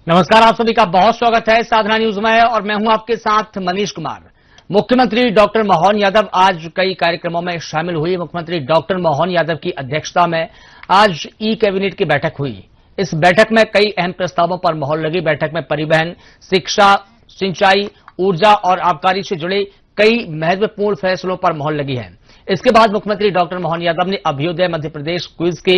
नमस्कार, आप सभी का बहुत स्वागत है साधना न्यूज में और मैं हूं आपके साथ मनीष कुमार। मुख्यमंत्री डॉक्टर मोहन यादव आज कई कार्यक्रमों में शामिल हुई। मुख्यमंत्री डॉक्टर मोहन यादव की अध्यक्षता में आज ई कैबिनेट की बैठक हुई। इस बैठक में कई अहम प्रस्तावों पर मोहर लगी। बैठक में परिवहन, शिक्षा, सिंचाई, ऊर्जा और आबकारी से जुड़े कई महत्वपूर्ण फैसलों पर मोहर लगी है। इसके बाद मुख्यमंत्री डॉक्टर मोहन यादव ने अभ्युदय मध्य प्रदेश क्विज के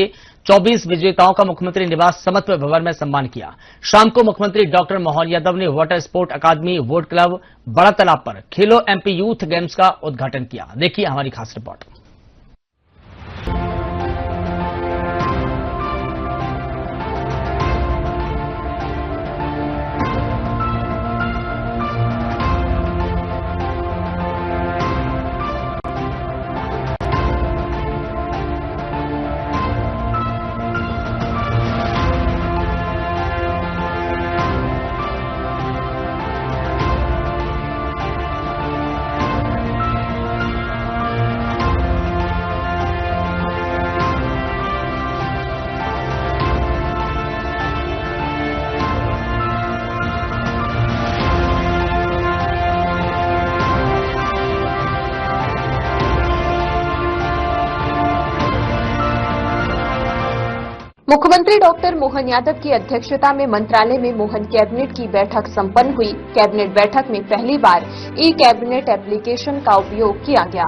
24 विजेताओं का मुख्यमंत्री निवास समत्व भवन में सम्मान किया। शाम को मुख्यमंत्री डॉक्टर मोहन यादव ने वाटर स्पोर्ट अकादमी वोट क्लब बड़ा तालाब पर खेलो एमपी यूथ गेम्स का उद्घाटन किया। देखिए हमारी खास रिपोर्ट। मुख्यमंत्री डॉक्टर मोहन यादव की अध्यक्षता में मंत्रालय में मोहन कैबिनेट की बैठक संपन्न हुई। कैबिनेट बैठक में पहली बार ई कैबिनेट एप्लीकेशन का उपयोग किया गया।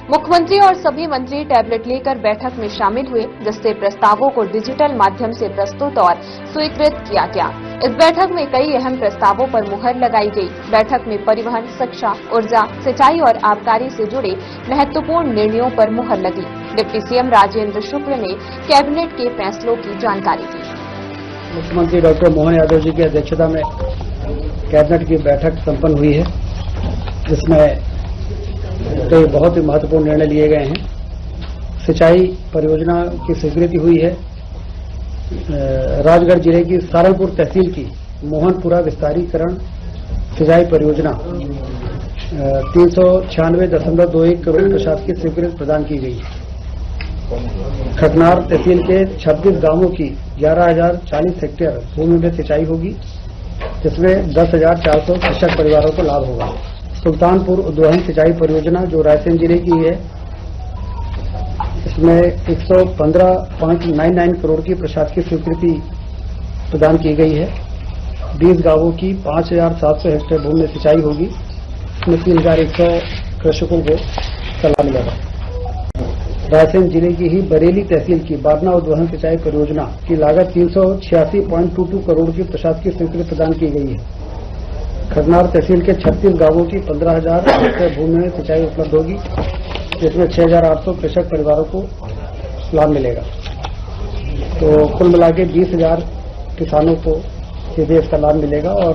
मुख्यमंत्री और सभी मंत्री टैबलेट लेकर बैठक में शामिल हुए, जिससे प्रस्तावों को डिजिटल माध्यम से प्रस्तुत और स्वीकृत किया गया। इस बैठक में कई अहम प्रस्तावों पर मुहर लगाई गई। बैठक में परिवहन, शिक्षा, ऊर्जा, सिंचाई और आबकारी से जुड़े महत्वपूर्ण निर्णयों पर मुहर लगी। डिप्टी सीएम राजेंद्र शुक्ल ने कैबिनेट के फैसलों की जानकारी दी। मुख्यमंत्री डॉक्टर मोहन यादव जी की अध्यक्षता में कैबिनेट की बैठक संपन्न हुई है, जिसमें कई बहुत ही महत्वपूर्ण निर्णय लिए गए हैं। सिंचाई परियोजना की स्वीकृति हुई है। राजगढ़ जिले की सारंगपुर तहसील की मोहनपुरा विस्तारीकरण सिंचाई परियोजना 396.21 करोड़ प्रशासकीय स्वीकृति प्रदान की गई। खकनार तहसील के 26 गांवों की 11,040 हेक्टेयर भूमि में सिंचाई होगी, जिसमें 10,400 कृषक परिवारों को लाभ होगा। सुल्तानपुर उद्वहन सिंचाई परियोजना जो रायसेन जिले की है, इसमें 115.99 करोड़ की प्रशासकीय स्वीकृति प्रदान की गई है। 20 गांवों की 5,700 हेक्टेयर भूमि में सिंचाई होगी, इसमें 3,100 कृषकों को लाभ मिलेगा। रायसेन जिले की ही बरेली तहसील की बारना उद्वहन सिंचाई परियोजना की लागत 386.22 करोड़ की प्रशासकीय स्वीकृति प्रदान की गई है। खरनार तहसील के 36 गांवों की 15,000 हेक्टेयर भूमि में सिंचाई उपलब्ध होगी, जिसमें 6,800 कृषक परिवारों को लाभ मिलेगा। तो कुल मिला के 20,000 किसानों को सीधे इसका लाभ मिलेगा और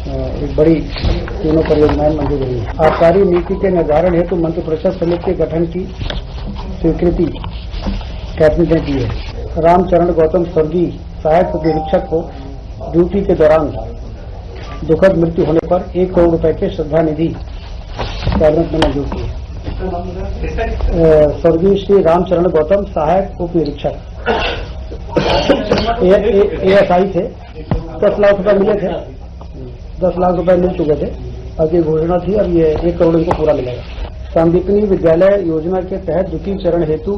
एक बड़ी तीनों परियोजनाएं मंजूर हुई है। आबकारी नीति के निर्धारण हेतु मंत्रिपरिषद समिति के गठन की स्वीकृति कैबिनेट ने दी है। रामचरण गौतम स्वर्गीय सहायक निरीक्षक को ड्यूटी के दौरान दुखद मृत्यु होने पर 1 करोड़ रुपए के श्रद्धा निधि कैबिनेट ने मंजूर की है। स्वर्गीय श्री रामचरण गौतम सहायक उप निरीक्षक ASI थे, 10 लाख रुपए मिले थे, 10 लाख रुपए मिल चुके थे। अब ये घोषणा थी, अब ये 1 करोड़ इनको पूरा मिलेगा। सांदीपनी विद्यालय योजना के तहत द्वितीय चरण हेतु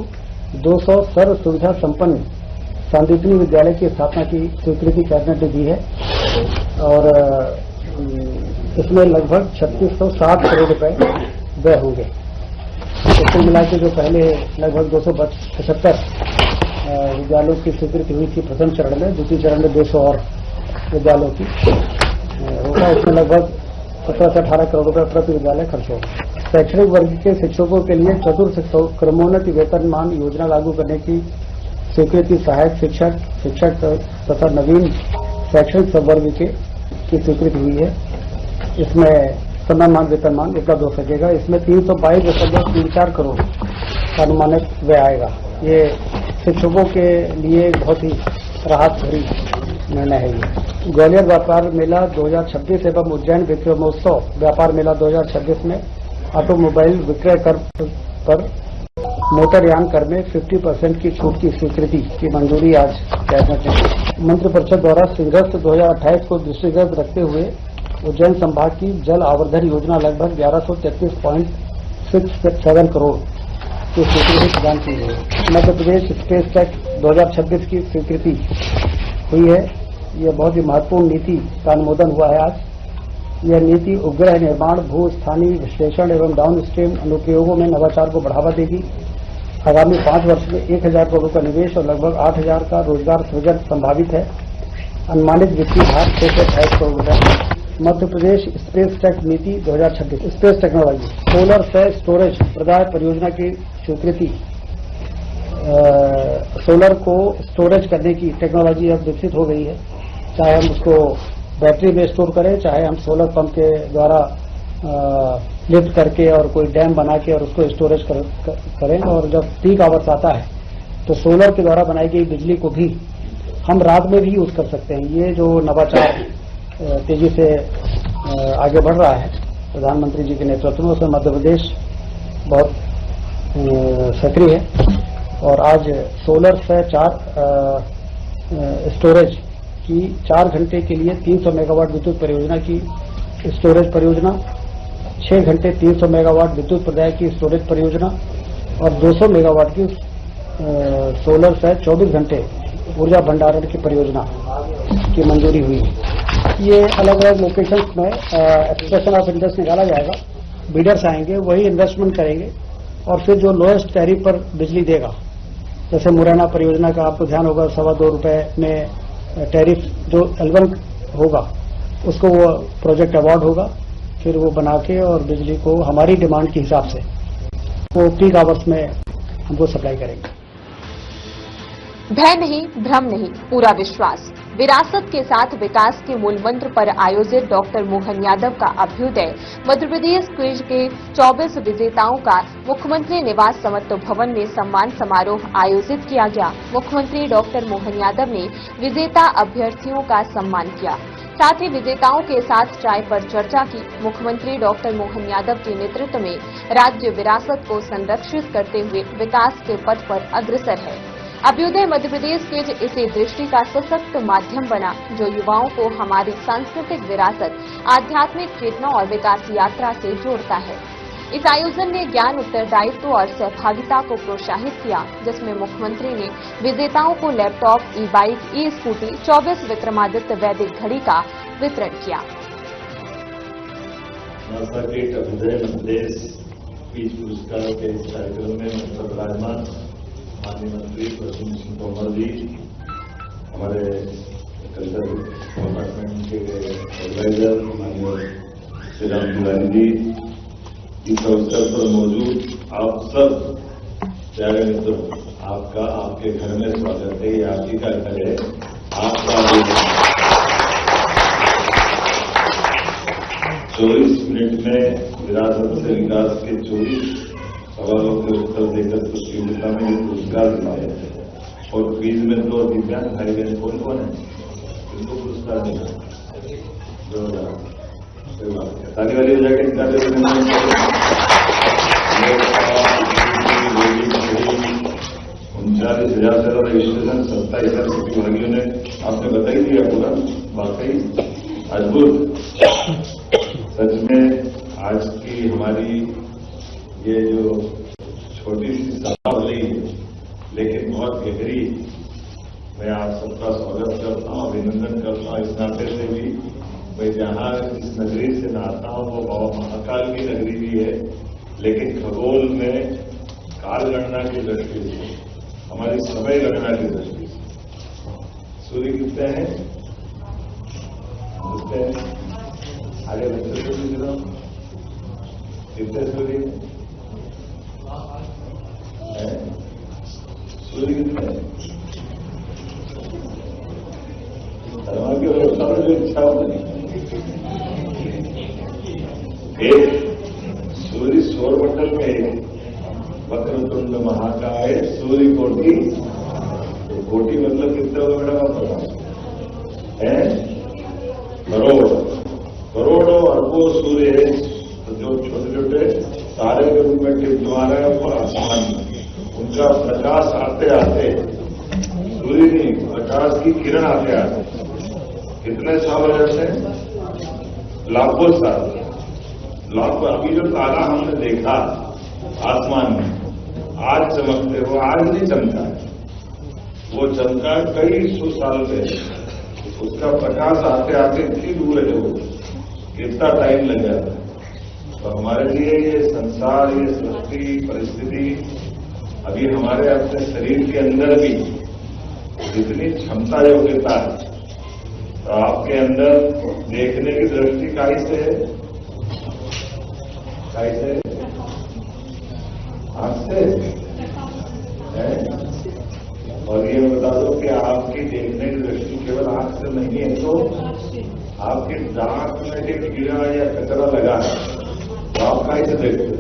200 सर्व सुविधा संपन्न सांदीपनी विद्यालय की स्थापना की स्वीकृति कैबिनेट ने दी है और इसमें लगभग 3660 करोड़ रुपए व्यय होंगे। तो कुल मिला के जो पहले लगभग 275 विद्यालयों की स्वीकृति हुई थी प्रथम चरण में, द्वितीय चरण में 200 और विद्यालयों की होगा। इसमें लगभग 17 से 18 करोड़ रुपए प्रति विद्यालय खर्च होगा। शैक्षणिक वर्ग के शिक्षकों के लिए चतुर्थ क्रमोन्नति वेतनमान योजना लागू करने की स्वीकृति सहायक शिक्षक, शिक्षक तथा नवीन शैक्षणिक संवर्ग की स्वीकृति हुई है। इसमें समयमान वेतनमान उपलब्ध हो सकेगा। इसमें 322.34 करोड़ का अनुमानित व्यय आएगा। ये शिक्षकों के लिए बहुत ही राहत भरी निर्णय है। ये ग्वालियर व्यापार मेला 2026 एवं उज्जैन विक्रय महोत्सव व्यापार मेला 2026 में ऑटोमोबाइल विक्रय कर पर मोटरयान कर में 50% की छूट की स्वीकृति की मंजूरी आज कैबिनेट ने मंत्रिपरिषद द्वारा सिंहस्थ 2028 को दृष्टिगत रखते हुए उज्जैन संभाग की जल आवर्धन योजना लगभग 1133.67 करोड़ की स्वीकृति प्रदान की गई है। मध्य प्रदेश स्पेस टेक 2026 की स्वीकृति हुई है। यह बहुत ही महत्वपूर्ण नीति का अनुमोदन हुआ है आज। यह नीति उपग्रह निर्माण, भू स्थानीय विश्लेषण एवं डाउन स्ट्रीम अनुप्रयोगों में नवाचार को बढ़ावा देगी। आगामी 5 वर्ष में 1000 करोड़ का निवेश और लगभग 8000 का रोजगार सृजन संभावित है। अनुमानित वित्तीय भार 628 करोड़ रुपए। मध्य प्रदेश स्पेस टेक नीति 2026 space technology solar cell storage प्रदाय परियोजना की स्वीकृति। सोलर को स्टोरेज करने की टेक्नोलॉजी अब विकसित हो गई है। चाहे हम उसको बैटरी में स्टोर करें, चाहे हम सोलर पंप के द्वारा लिफ्ट करके और कोई डैम बना के और उसको स्टोरेज करें। और जब पीक आवर्स आता है तो सोलर के द्वारा बनाई गई बिजली को भी हम रात में भी यूज कर सकते हैं। ये जो नवाचार तेजी से आगे बढ़ रहा है प्रधानमंत्री जी के नेतृत्व में, उसमें मध्य प्रदेश बहुत सक्रिय है। और आज सोलर से 4 स्टोरेज की 4 घंटे के लिए 300 मेगावाट विद्युत परियोजना की स्टोरेज परियोजना, 6 घंटे 300 मेगावाट विद्युत प्रदाय की स्टोरेज परियोजना और 200 मेगावाट की सोलर से 24 घंटे ऊर्जा भंडारण की परियोजना की मंजूरी हुई है। ये अलग अलग लोकेशंस में एक्सप्रेशन ऑफ इंटरेस्ट निकाला जाएगा। बिडर्स आएंगे, वही इन्वेस्टमेंट करेंगे और फिर जो लोएस्ट टैरिफ पर बिजली देगा, जैसे मुरैना परियोजना का आपको ध्यान होगा, ₹2.25 में टैरिफ जो L1 होगा उसको वो प्रोजेक्ट अवार्ड होगा। फिर वो बना के और बिजली को हमारी डिमांड के हिसाब से वो पीक आवर्स में हमको सप्लाई करेंगे। भय नहीं, भ्रम नहीं, पूरा विश्वास। विरासत के साथ विकास के मूल मंत्र पर आयोजित डॉक्टर मोहन यादव का अभ्युदय मध्य प्रदेश क्विज के 24 विजेताओं का मुख्यमंत्री निवास समत्व भवन में सम्मान समारोह आयोजित किया गया। मुख्यमंत्री डॉक्टर मोहन यादव ने विजेता अभ्यर्थियों का सम्मान किया, साथ ही विजेताओं के साथ चाय पर चर्चा की। मुख्यमंत्री डॉक्टर मोहन यादव के नेतृत्व में राज्य विरासत को संरक्षित करते हुए विकास के पथ पर अग्रसर है। अभ्युदय मध्य प्रदेश क्विज इसी दृष्टि का सशक्त माध्यम बना जो युवाओं को हमारी सांस्कृतिक विरासत, आध्यात्मिक चेतना और विकास यात्रा से जोड़ता है। इस आयोजन ने ज्ञान, उत्तरदायित्व और सहभागिता को प्रोत्साहित किया, जिसमें मुख्यमंत्री ने विजेताओं को लैपटॉप, ई-बाइक, ई-स्कूटी, 24 विक्रमादित्य वैदिक घड़ी का वितरण किया। माननीय मंत्री प्रद्युम्न सिंह तोमर जी, हमारे कल्चर डिपार्टमेंट के एडवाइजर माननीय श्री राम तिवारी जी, इस अवसर पर मौजूद आप सब प्यारे मित्रों, आपका आपके घर में स्वागत है। ये आप ही का घर है, आपका 24 मिनट में विरासत से विकास के 24 सवालों के उत्तर देकर प्रतियोगिता में ये पुरस्कार दिलाए और क्विज में तो दिव्यांग भाई बहन कौन कौन है इनको पुरस्कार मिला। ताली वाली जाके 39,000 से ज्यादा रजिस्ट्रेशन 27,000 प्रतिभागियों ने आपने बताई दिया पूरा, वाकई अद्भुत। सच में आज की हमारी ये जो छोटी सी सभा हो रही है लेकिन बहुत गहरी, मैं आप सबका स्वागत करता हूँ, अभिनंदन करता हूँ। इस नाते से भी मैं जहाँ इस नगरी से नाता हूँ वो बहुत महाकाल की नगरी भी है, लेकिन खगोल में काल गणना की दृष्टि से, हमारी समय गणना की दृष्टि से सूर्य कितने हैं आगे बच्चे कितने सूर्य सूर्य कितने धर्म की व्यवस्था में जो इच्छा होती एक सूर्य सौरमंडल में एक वक्रतुंड महाकाय सूर्य कोटि, कोटि मतलब कितने होगा बेटा आप बताओ? है करोड़ों अरबों सूर्य है, तो जो छोटे छोटे तारे के रूप में टिमटिमा रहे हैं ऊपर आसमान में, उनका प्रकाश आते आते सूर्य नहीं प्रकाश की किरण आते आते कितने साल हो जाते हैं? लाखों साल। लाखों। अभी जो तारा हमने देखा आसमान में आज चमकते हो, आज नहीं चमका है, वो चमका कई सौ साल पहले। उसका प्रकाश आते आते इतनी दूर है वो, कितना टाइम लग जाता है। तो हमारे लिए ये संसार, ये सृष्टि, परिस्थिति, अभी हमारे अपने शरीर के अंदर भी जितनी क्षमता योग्यता है, तो आपके अंदर देखने की दृष्टि कैसे है? कैसे? आंख से है। और ये बता दो कि आपकी देखने की दृष्टि केवल आंख से नहीं है, तो आपके दांत में जो कीड़ा या कचरा लगा है तो आप कैसे देखते हो?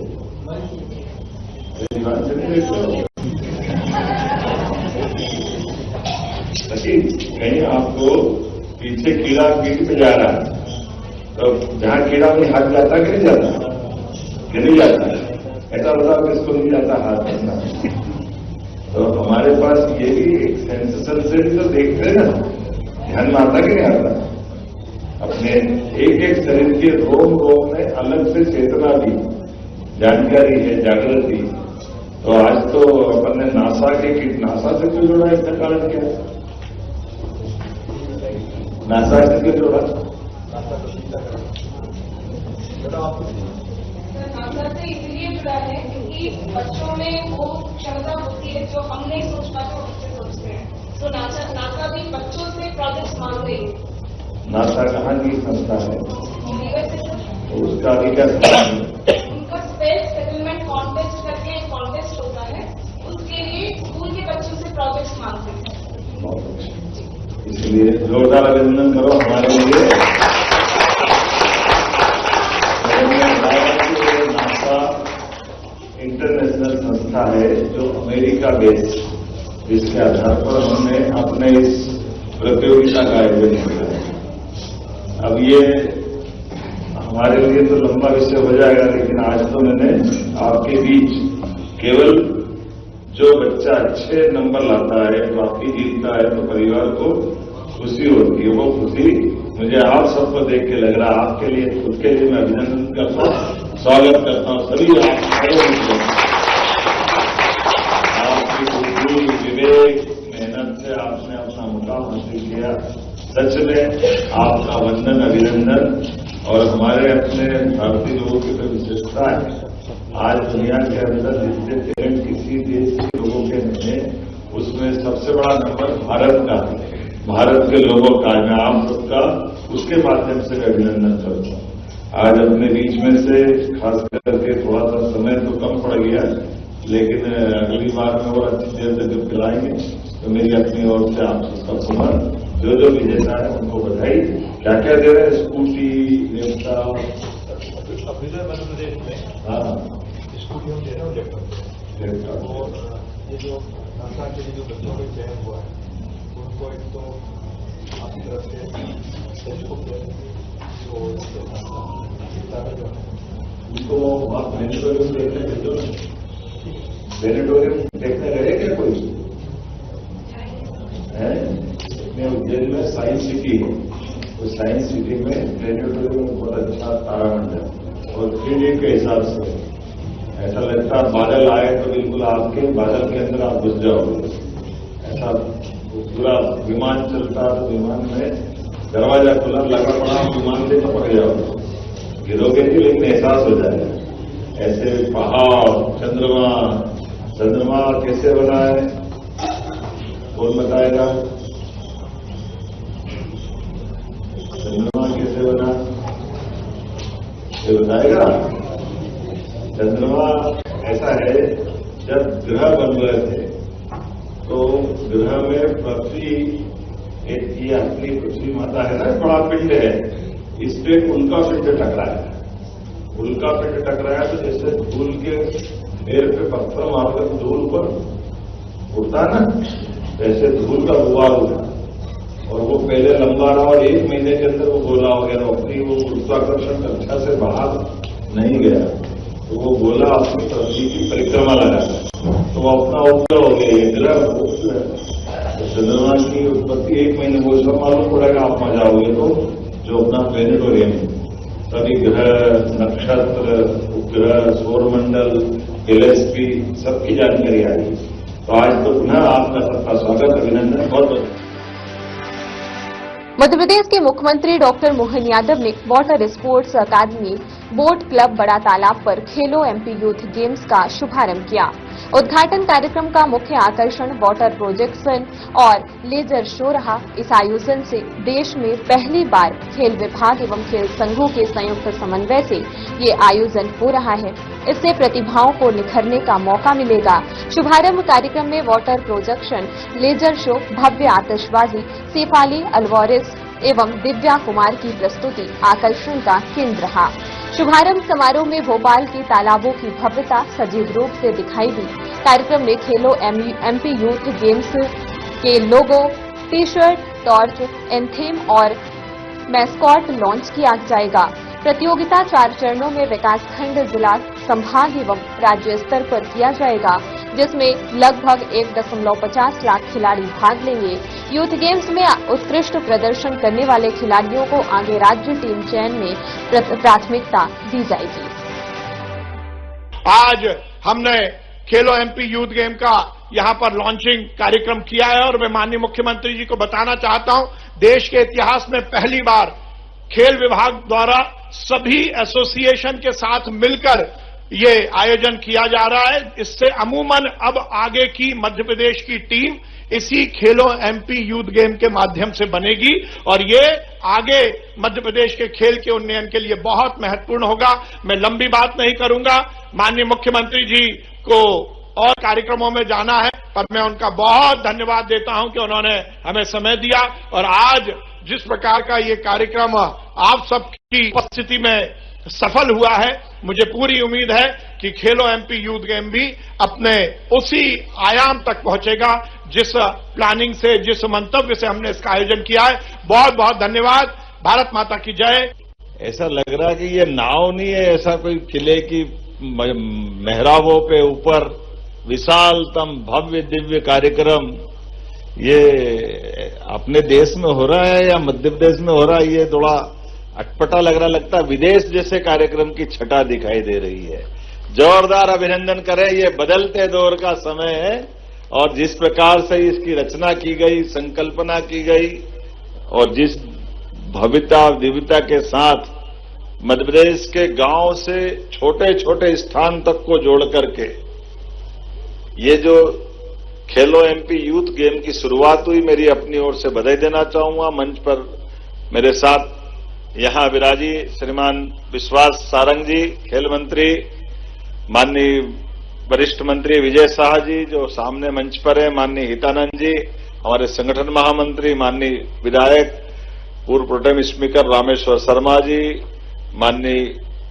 ध्यान से नहीं देखते हो। कहीं आपको पीछे कीड़ा पीठ पे जा रहा है, तो जहां कीड़ा में हाथ जाता कि नहीं जाता? कि नहीं जाता? ऐसा बताओ किसको नहीं जाता हाथ करना? तो हमारे पास ये भी एक सेंसेशन से भी तो देखते हैं ना, ध्यान में आता कि नहीं आता? अपने एक एक शरीर के रोम रोम में अलग से चेतना दी, जानकारी है, जागृति। तो आज तो अपन ने नासा से क्यों जोड़ा? इसका कारण क्या है? नासा से क्यों जोड़ा? नासा से इसलिए जुड़ा है क्योंकि बच्चों में वो क्षमता होती है जो हम नहीं सोच पाते, वो बच्चे सोचते हैं। तो नासा भी बच्चों से प्रोजेक्ट मांग रही है। नासा कहाँ की संस्था है? तो उसका भी क्या उनका स्पेस सेटलमेंट कॉन्टेस्ट करके एक कॉन्टेस्ट होता है, उसके लिए स्कूल के बच्चों से प्रोजेक्ट मांगते हैं। इसलिए जोरदार अभिनंदन करो हमारे लिए। नासा इंटरनेशनल संस्था है जो अमेरिका बेस्ड, जिसके आधार पर हमने अपने इस प्रतियोगिता का आयोजन किया है। अब ये हमारे लिए तो लंबा विषय हो जाएगा, लेकिन आज तो मैंने आपके बीच केवल जो बच्चा अच्छे नंबर लाता है, ट्रॉफी जीतता है, तो परिवार को खुशी होती है। वो खुशी मुझे आप सबको देख के लग रहा है। आपके लिए, खुद के लिए मैं अभिनंदन करता हूँ, स्वागत करता हूँ। सभी आपकी बुद्धि, विवेक, मेहनत से आपने अपना मुकाम हासिल किया। सच में आपका वंदन, अभिनंदन। और हमारे अपने भारतीय लोगों की तो विशेषता है, आज दुनिया के अंदर जितने टैलेंट किसी देश के लोगों के नहीं है, उसमें सबसे बड़ा नंबर भारत का है, भारत के लोगों का। मैं आप सबका उसके माध्यम से अभिनंदन करता हूँ। आज अपने बीच में से खास करके थोड़ा सा समय तो कम पड़ गया, लेकिन अगली बार में और अच्छी देर तक जब खिलाएंगे तो मेरी अपनी ओर से आप सबका पुनः जो विजेता है उनको बधाई। क्या क्या दे रहे हैं? Scooty, laptop. मध्य प्रदेश में हाँ, स्कूटी हम दे रहे हैं लैपटॉप। और ये जो नासा के लिए जो बच्चों का चयन हुआ है, उनको एक तो आपकी तरफ से टेलीस्कोप उनको आप प्लेनेटोरियम देखने भेजो। प्लेनेटोरियम देखने गए क्या कोई है? उज्जैन में साइंस सिटी है, तो साइंस सिटी में प्लेनेटोरियम में बहुत अच्छा तारामंडल और 3D के हिसाब से ऐसा लगता है बादल आए तो बिल्कुल आपके बादल के अंदर आप घुस जाओगे। ऐसा पूरा विमान चलता तो विमान में दरवाजा खुला लगा पड़ा, विमान से टपक जाओगे, गिरोगे नहीं लेकिन एहसास हो जाएगा। ऐसे पहाड़, चंद्रमा कैसे बना है कौन बताएगा? चंद्रमा कैसे बना ये बताएगा? चंद्रमा ऐसा है, जब ग्रह बन रहे थे तो ग्रह में पृथ्वी एक ये अपनी पृथ्वी माता है ना, बड़ा पिंड है, इस पे उल्का पिंड टकराया। उल्का पिंड टकराया तो जैसे धूल के ढेर पे पत्थर मारकर धूल पर उठता ना, वैसे धूल का गुबार उठा और वो पहले लंबा रहा और 1 महीने के अंदर वो गोला हो गया। अपनी वो गुरुत्वाकर्षण कक्षा से बाहर नहीं गया, तो वो गोला अपनी पृथ्वी की परिक्रमा लगा तो वो अपना उपग्रह हो गया। ये ग्रह चंद्रमा की उत्पत्ति 1 महीने वो सब मालूम पड़ेगा। आप वहां जाओगे तो जो अपना प्लेनेटोरियम सभी ग्रह, नक्षत्र, उपग्रह, सौरमंडल, गैलेक्सी सबकी जानकारी आएगी। तो आज तो पुनः आपका सबका स्वागत, अभिनंदन, बहुत बहुत। मध्य प्रदेश के मुख्यमंत्री डॉक्टर मोहन यादव ने water sports academy boat club Bada Talab पर खेलो एमपी यूथ गेम्स का शुभारंभ किया। उद्घाटन कार्यक्रम का मुख्य आकर्षण वाटर प्रोजेक्शन और लेजर शो रहा। इस आयोजन से देश में पहली बार खेल विभाग एवं खेल संघों के संयुक्त समन्वय से ये आयोजन हो रहा है। इससे प्रतिभाओं को निखरने का मौका मिलेगा। शुभारंभ कार्यक्रम में वाटर प्रोजेक्शन, लेजर शो, भव्य आतिशबाजी, सेफाली अल्वारेस एवं दिव्या कुमार की प्रस्तुति आकर्षण का केंद्र रहा। शुभारंभ समारोह में भोपाल के तालाबों की भव्यता सजीव रूप से दिखाई दी। कार्यक्रम में खेलो एमपी यूथ गेम्स के लोगो, टी शर्ट, टॉर्च, एंथेम और मैस्कॉट लॉन्च किया जाएगा। प्रतियोगिता 4 चरणों में विकासखंड, जिला, संभाग एवं राज्य स्तर पर किया जाएगा, जिसमें लगभग 1.50 लाख खिलाड़ी भाग लेंगे। यूथ गेम्स में उत्कृष्ट प्रदर्शन करने वाले खिलाड़ियों को आगे राज्य टीम चयन में प्राथमिकता दी जाएगी। आज हमने खेलो एमपी यूथ गेम का यहां पर लॉन्चिंग कार्यक्रम किया है और मैं माननीय मुख्यमंत्री जी को बताना चाहता हूं, देश के इतिहास में पहली बार खेल विभाग द्वारा सभी एसोसिएशन के साथ मिलकर ये आयोजन किया जा रहा है। इससे अमूमन अब आगे की मध्य प्रदेश की टीम इसी खेलो एमपी यूथ गेम के माध्यम से बनेगी और ये आगे मध्य प्रदेश के खेल के उन्नयन के लिए बहुत महत्वपूर्ण होगा। मैं लंबी बात नहीं करूंगा, माननीय मुख्यमंत्री जी को और कार्यक्रमों में जाना है, पर मैं उनका बहुत धन्यवाद देता हूं कि उन्होंने हमें समय दिया और आज जिस प्रकार का ये कार्यक्रम आप सबकी उपस्थिति में सफल हुआ है, मुझे पूरी उम्मीद है कि खेलो एमपी यूथ गेम भी अपने उसी आयाम तक पहुंचेगा जिस प्लानिंग से, जिस मंतव्य से हमने इसका आयोजन किया है। बहुत बहुत धन्यवाद। भारत माता की जय। ऐसा लग रहा है कि ये नाव नहीं है, ऐसा कोई किले की मेहराबों पे ऊपर विशालतम भव्य दिव्य कार्यक्रम ये अपने देश में हो रहा है या मध्य प्रदेश में हो रहा है, ये थोड़ा अटपटा लग रहा, लगता है विदेश जैसे कार्यक्रम की छटा दिखाई दे रही है। जोरदार अभिनंदन करें, ये बदलते दौर का समय है और जिस प्रकार से इसकी रचना की गई, संकल्पना की गई और जिस भव्यता दिव्यता के साथ मध्य प्रदेश के गांव से छोटे छोटे स्थान तक को जोड़ करके ये जो खेलो एमपी यूथ गेम की शुरुआत हुई, मेरी अपनी ओर से बधाई देना चाहूंगा। मंच पर मेरे साथ यहां विराजी श्रीमान विश्वास सारंग जी, खेल मंत्री, माननीय वरिष्ठ मंत्री विजय शाह जी जो सामने मंच पर है, माननीय हितानंद जी, हमारे संगठन महामंत्री, माननीय विधायक पूर्व प्रोटेम स्पीकर रामेश्वर शर्मा जी, माननीय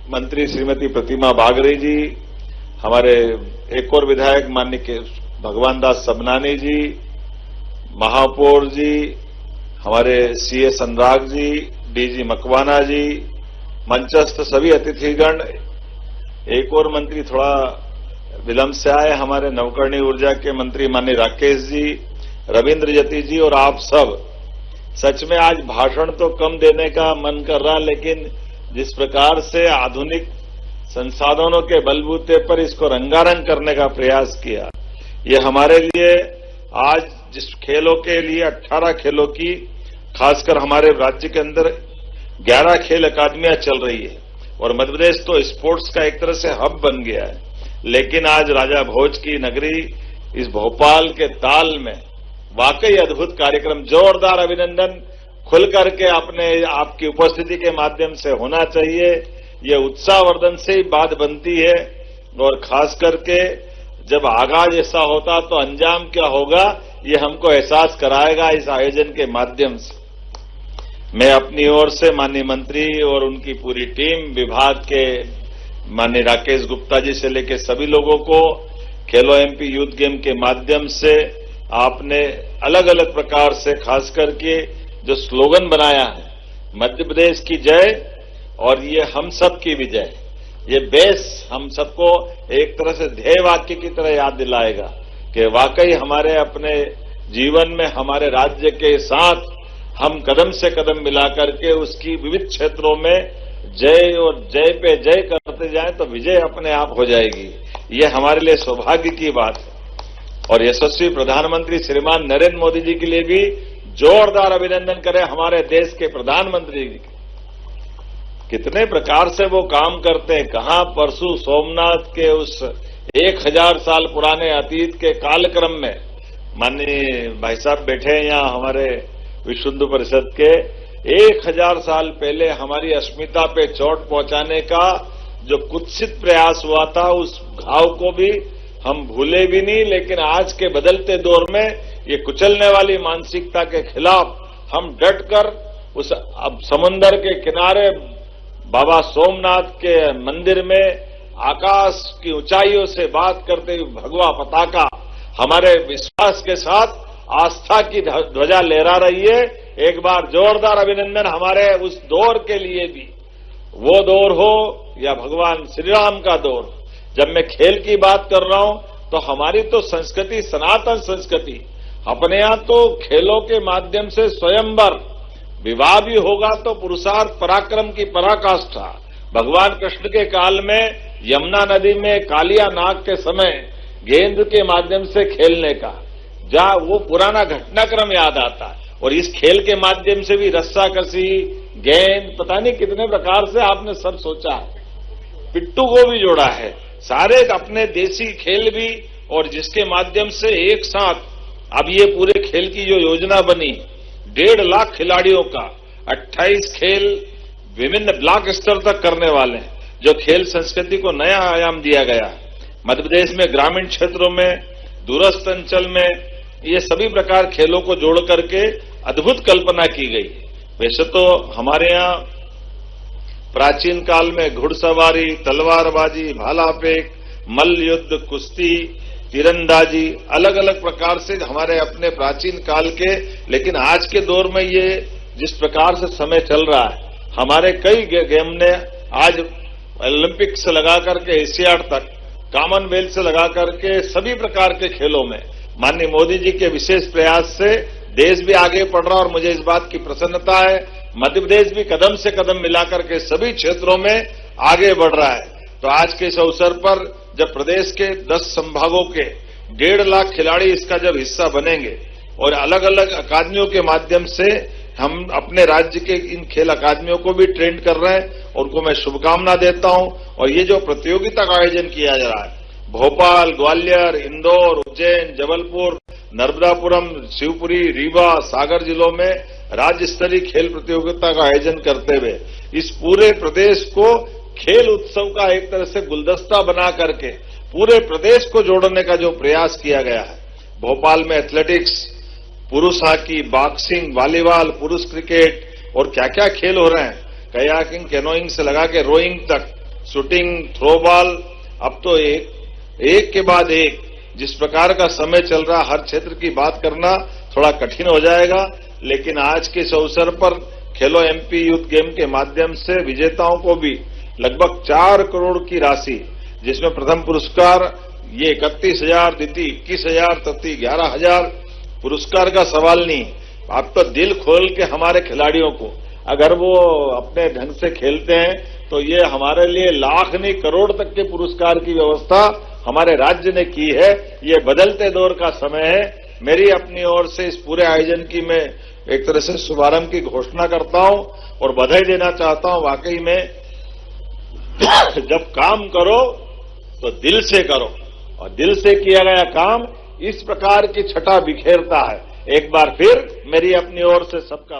मंत्री श्रीमती प्रतिमा बागरी जी, हमारे एक और विधायक माननीय भगवान दास सबनानी जी, महापौर जी, हमारे सीए अनुराग जी, डीजी मकवाना जी, मंचस्थ सभी अतिथिगण, एक और मंत्री थोड़ा विलंब से आए, हमारे नवकरणीय ऊर्जा के मंत्री माननीय राकेश जी, रविंद्र जती जी और आप सब। सच में आज भाषण तो कम देने का मन कर रहा, लेकिन जिस प्रकार से आधुनिक संसाधनों के बलबूते पर इसको रंगारंग करने का प्रयास किया, ये हमारे लिए आज जिस खेलों के लिए 18 खेलों की, खासकर हमारे राज्य के अंदर 11 खेल अकादमियां चल रही है और मध्य प्रदेश तो स्पोर्ट्स का एक तरह से हब बन गया है। लेकिन आज राजा भोज की नगरी इस भोपाल के ताल में वाकई अद्भुत कार्यक्रम, जोरदार अभिनंदन, खुल करके अपने आपकी उपस्थिति के माध्यम से होना चाहिए। ये उत्साहवर्धन से ही बात बनती है और खास करके जब आगाज ऐसा होता तो अंजाम क्या होगा ये हमको एहसास कराएगा इस आयोजन के माध्यम से। मैं अपनी ओर से माननीय मंत्री और उनकी पूरी टीम, विभाग के माननीय राकेश गुप्ता जी से लेकर सभी लोगों को खेलो एमपी यूथ गेम के माध्यम से आपने अलग अलग प्रकार से खास करके जो स्लोगन बनाया है, मध्य प्रदेश की जय और ये हम सब की विजय, ये बेस हम सबको एक तरह से ध्येय वाक्य की तरह याद दिलाएगा कि वाकई हमारे अपने जीवन में हमारे राज्य के साथ हम कदम से कदम मिलाकर के उसकी विविध क्षेत्रों में जय और जय पे जय करते जाएं तो विजय अपने आप हो जाएगी। ये हमारे लिए सौभाग्य की बात है। और यशस्वी प्रधानमंत्री श्रीमान नरेंद्र मोदी जी के लिए भी जोरदार अभिनंदन करें हमारे देश के प्रधानमंत्री जी। कितने प्रकार से वो काम करते हैं। कहां परसों सोमनाथ के उस 1000 साल पुराने अतीत के कालक्रम में माननीय भाई साहब बैठे हैं यहाँ हमारे विश्व हिंदू परिषद के, 1000 साल पहले हमारी अस्मिता पे चोट पहुंचाने का जो कुत्सित प्रयास हुआ था, उस घाव को भी हम भूले भी नहीं। लेकिन आज के बदलते दौर में ये कुचलने वाली मानसिकता के खिलाफ हम डटकर उस अब समंदर के किनारे बाबा सोमनाथ के मंदिर में आकाश की ऊंचाइयों से बात करते हुए भगवा पताका हमारे विश्वास के साथ आस्था की ध्वजा लहरा रही है। एक बार जोरदार अभिनंदन हमारे उस दौर के लिए भी, वो दौर हो या भगवान श्री राम का दौर। जब मैं खेल की बात कर रहा हूं तो हमारी तो संस्कृति सनातन संस्कृति, अपने यहां तो खेलों के माध्यम से स्वयंवर, विवाह भी होगा तो पुरुषार्थ पराक्रम की पराकाष्ठा। भगवान कृष्ण के काल में यमुना नदी में कालिया नाग के समय गेंद के माध्यम से खेलने का जहां वो पुराना घटनाक्रम याद आता है। और इस खेल के माध्यम से भी रस्साकसी, गेंद, पता नहीं कितने प्रकार से आपने सब सोचा है। पिट्टू को भी जोड़ा है, सारे अपने देसी खेल भी, और जिसके माध्यम से एक साथ अब ये पूरे खेल की जो योजना बनी, 1.5 लाख खिलाड़ियों का 28 खेल विभिन्न ब्लॉक स्तर तक करने वाले हैं, जो खेल संस्कृति को नया आयाम दिया गया है। मध्य प्रदेश में ग्रामीण क्षेत्रों में, दूरस्थ अंचल में ये सभी प्रकार खेलों को जोड़ करके अद्भुत कल्पना की गई। वैसे तो हमारे यहाँ प्राचीन काल में घुड़सवारी, तलवारबाजी, भाला फेंक, मल्ल युद्ध, कुश्ती, तीरंदाजी, अलग अलग प्रकार से हमारे अपने प्राचीन काल के, लेकिन आज के दौर में ये जिस प्रकार से समय चल रहा है, हमारे कई गेम ने आज ओलंपिक से लगा करके एशियाड तक, कॉमनवेल्थ से लगा करके सभी प्रकार के खेलों में माननीय मोदी जी के विशेष प्रयास से देश भी आगे बढ़ रहा। और मुझे इस बात की प्रसन्नता है, मध्य प्रदेश भी कदम से कदम मिलाकर के सभी क्षेत्रों में आगे बढ़ रहा है। तो आज के इस अवसर पर जब प्रदेश के 10 संभागों के 1.5 लाख खिलाड़ी इसका जब हिस्सा बनेंगे और अलग अलग अकादमियों के माध्यम से हम अपने राज्य के इन खेल अकादमियों को भी ट्रेन कर रहे हैं, और उनको मैं शुभकामना देता हूं। और ये जो प्रतियोगिता का आयोजन किया जा रहा है, भोपाल, ग्वालियर, इंदौर, उज्जैन, जबलपुर, नर्मदापुरम, शिवपुरी, रीवा, सागर जिलों में राज्य स्तरीय खेल प्रतियोगिता का आयोजन करते हुए इस पूरे प्रदेश को खेल उत्सव का एक तरह से गुलदस्ता बना करके पूरे प्रदेश को जोड़ने का जो प्रयास किया गया है। भोपाल में एथलेटिक्स, पुरुष हॉकी, बॉक्सिंग, वॉलीबॉल, पुरुष क्रिकेट और क्या क्या खेल हो रहे हैं, कयाकिंग, कैनोइंग से लगा के रोइंग तक, शूटिंग, थ्रोबॉल। अब तो एक के बाद एक जिस प्रकार का समय चल रहा, हर क्षेत्र की बात करना थोड़ा कठिन हो जाएगा। लेकिन आज के इस अवसर पर खेलो एमपी यूथ गेम के माध्यम से विजेताओं को भी लगभग 4 करोड़ की राशि, जिसमें प्रथम पुरस्कार ये 31,000, द्वितीय 21,000, तृतीय 11,000। पुरस्कार का सवाल नहीं, आप तो दिल खोल के हमारे खिलाड़ियों को अगर वो अपने ढंग से खेलते हैं तो ये हमारे लिए लाख नहीं करोड़ तक के पुरस्कार की व्यवस्था हमारे राज्य ने की है। ये बदलते दौर का समय है। मेरी अपनी ओर से इस पूरे आयोजन की मैं एक तरह से शुभारंभ की घोषणा करता हूं और बधाई देना चाहता हूं। वाकई में जब काम करो तो दिल से करो, और दिल से किया गया काम इस प्रकार की छटा बिखेरता है। एक बार फिर मेरी अपनी ओर से सबका